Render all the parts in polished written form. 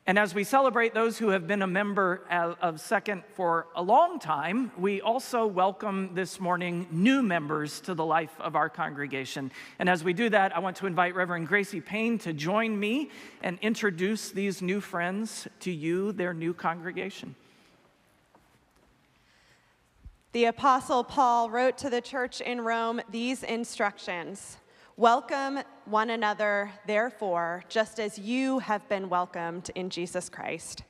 And as we celebrate those who have been a member of Second for a long time, we also welcome this morning new members to the life of our congregation. And as we do that, I want to invite Reverend Gracie Payne to join me and introduce these new friends to you, their new congregation. The Apostle Paul wrote to the church in Rome these instructions. Welcome one another, therefore, just as you have been welcomed in Jesus Christ.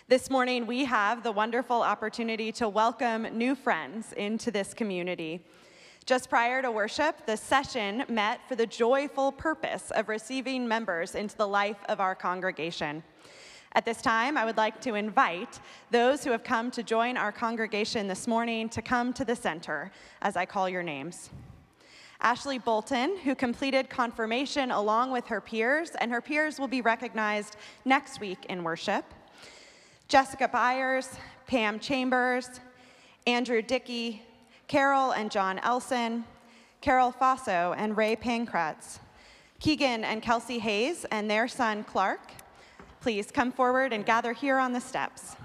This morning, we have the wonderful opportunity to welcome new friends into this community. Just prior to worship, the session met for the joyful purpose of receiving members into the life of our congregation. At this time, I would like to invite those who have come to join our congregation this morning to come to the center as I call your names. Ashley Bolton, who completed confirmation along with her peers, and her peers will be recognized next week in worship. Jessica Byers, Pam Chambers, Andrew Dickey, Carol and John Elson, Carol Faso and Ray Pankratz, Keegan and Kelsey Hayes and their son Clark. Please come forward and gather here on the steps.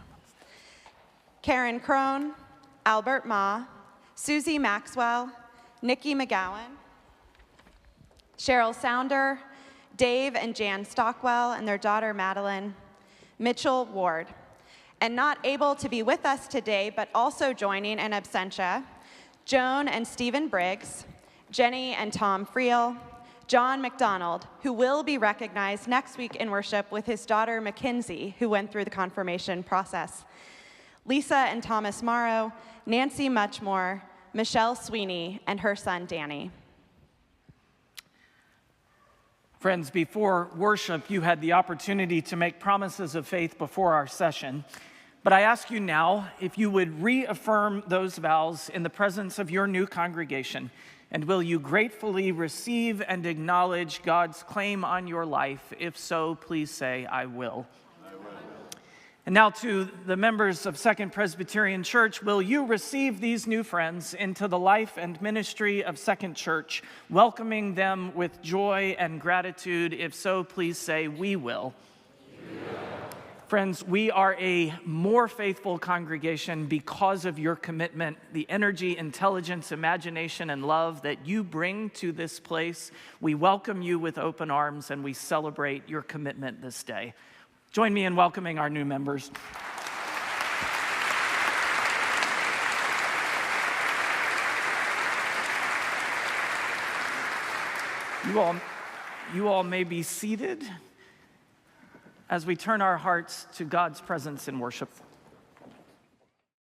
Karen Crone, Albert Ma, Susie Maxwell, Nikki McGowan, Cheryl Sounder, Dave and Jan Stockwell and their daughter Madeline, Mitchell Ward. And not able to be with us today, but also joining in absentia, Joan and Stephen Briggs, Jenny and Tom Friel, John McDonald, who will be recognized next week in worship with his daughter Mackenzie, who went through the confirmation process, Lisa and Thomas Morrow, Nancy Muchmore, Michelle Sweeney, and her son, Danny. Friends, before worship, you had the opportunity to make promises of faith before our session. But I ask you now if you would reaffirm those vows in the presence of your new congregation. And will you gratefully receive and acknowledge God's claim on your life? If so, please say, I will. And now to the members of Second Presbyterian Church, will you receive these new friends into the life and ministry of Second Church, welcoming them with joy and gratitude? If so, please say, we will. Friends, we are a more faithful congregation because of your commitment, the energy, intelligence, imagination, and love that you bring to this place. We welcome you with open arms, and we celebrate your commitment this day. Join me in welcoming our new members. You all may be seated as we turn our hearts to God's presence in worship.